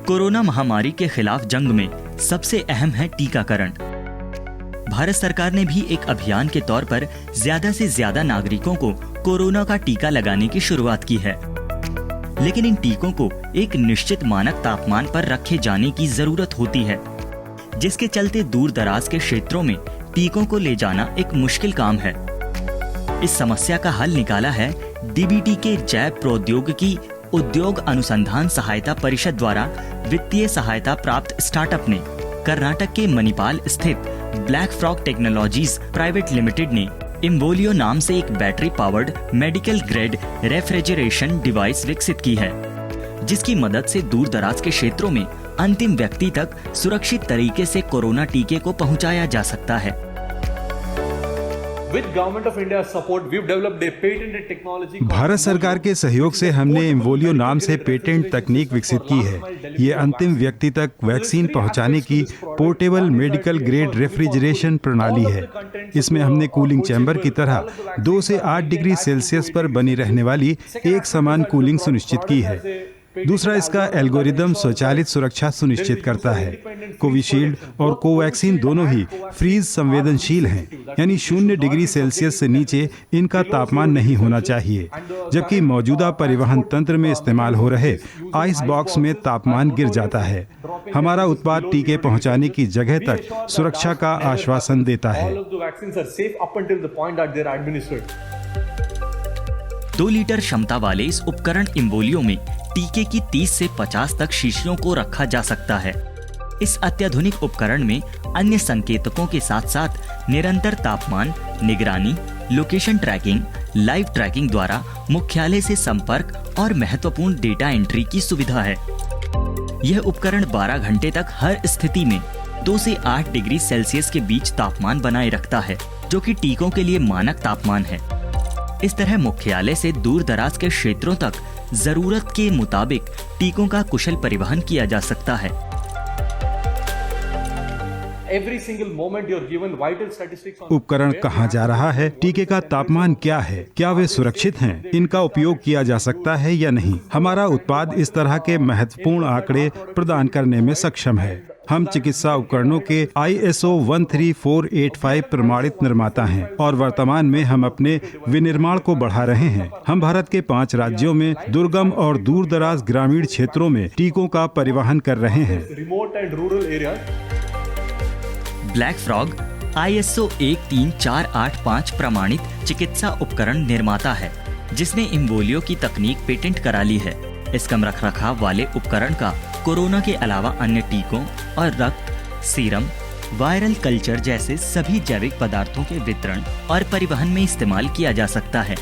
Corona महामारी के खिलाफ जंग में सबसे अहम है टीकाकरण। भारत सरकार ने भी एक अभियान के तौर पर ज्यादा से ज्यादा नागरिकों को कोरोना का टीका लगाने की शुरुआत की है। लेकिन इन टीकों को एक निश्चित मानक तापमान पर रखे जाने की जरूरत होती है, जिसके चलते दूर दराज के क्षेत्रों में टीकों को ले जाना एक मुश्किल काम है। इस समस्या का हल निकाला है डीबीटी के जैव प्रौद्योगिकी उद्योग अनुसंधान सहायता परिषद द्वारा वित्तीय सहायता प्राप्त स्टार्टअप ने। कर्नाटक के मणिपाल स्थित black frog technologies private limited ने इम्वोलियो नाम से एक battery powered medical grade refrigeration device विकसित की है, जिसकी मदद से दूर दराज के क्षेत्रों में अंतिम व्यक्ति तक सुरक्षित तरीके से कोरोना टीके को पहुंचाया जा सकता है। भारत सरकार के सहयोग से हमने इम्वोलियो नाम से पेटेंट तकनीक विकसित की है। ये अंतिम व्यक्ति तक वैक्सीन पहुंचाने की पोर्टेबल मेडिकल ग्रेड रेफ्रिजरेशन प्रणाली है। इसमें हमने कूलिंग चैम्बर की तरह 2 से 8 डिग्री सेल्सियस पर बनी रहने वाली एक समान कूलिंग सुनिश्चित की है। दूसरा, इसका एल्गोरिदम स्वचालित सुरक्षा सुनिश्चित करता है। कोविशील्ड और कोवैक्सीन दोनों ही फ्रीज संवेदनशील हैं, यानी 0 डिग्री सेल्सियस से नीचे इनका तापमान नहीं होना चाहिए, जबकि मौजूदा परिवहन तंत्र में इस्तेमाल हो रहे आइस बॉक्स में तापमान गिर जाता है। हमारा उत्पाद टीके पहुंचाने की जगह तक सुरक्षा का आश्वासन देता है। 2 लीटर क्षमता वाले इस उपकरण इम्वोलियो में टीके की 30 से 50 तक शीशियों को रखा जा सकता है। इस अत्याधुनिक उपकरण में अन्य संकेतकों के साथ साथ निरंतर तापमान निगरानी, लोकेशन ट्रैकिंग, लाइव ट्रैकिंग द्वारा मुख्यालय से संपर्क और महत्वपूर्ण डेटा एंट्री की सुविधा है। यह उपकरण 12 घंटे तक हर स्थिति में 2 से 8 डिग्री सेल्सियस के बीच तापमान बनाए रखता है, जो कि टीकों के लिए मानक तापमान है। इस तरह मुख्यालय से दूर दराज के क्षेत्रों तक जरूरत के मुताबिक टीकों का कुशल परिवहन किया जा सकता है। उपकरण कहाँ जा रहा है, टीके का तापमान क्या है, क्या वे सुरक्षित हैं, इनका उपयोग किया जा सकता है या नहीं। हमारा उत्पाद इस तरह के महत्वपूर्ण आंकड़े प्रदान करने में सक्षम है। हम चिकित्सा उपकरणों के ISO 13485 प्रमाणित निर्माता हैं और वर्तमान में हम अपने विनिर्माण को बढ़ा रहे हैं। हम भारत के 5 राज्यों में दुर्गम और दूर दराज ग्रामीण क्षेत्रों में टीकों का परिवहन कर रहे हैं। ब्लैक फ्रॉग ISO 13485 प्रमाणित चिकित्सा उपकरण निर्माता है, जिसने इम्वोलियो की तकनीक पेटेंट करा ली है। इस कम रखरखाव वाले उपकरण का कोरोना के अलावा अन्य टीकों और रक्त, सीरम, वायरल कल्चर जैसे सभी जैविक पदार्थों के वितरण और परिवहन में इस्तेमाल किया जा सकता है।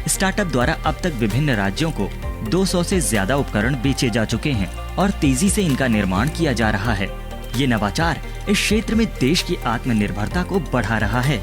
स्टार्टअप द्वारा अब तक विभिन्न राज्यों को 200 से ज्यादा उपकरण बेचे जा चुके हैं और तेजी से इनका निर्माण किया जा रहा है। ये नवाचार इस क्षेत्र में देश की आत्मनिर्भरता को बढ़ा रहा है।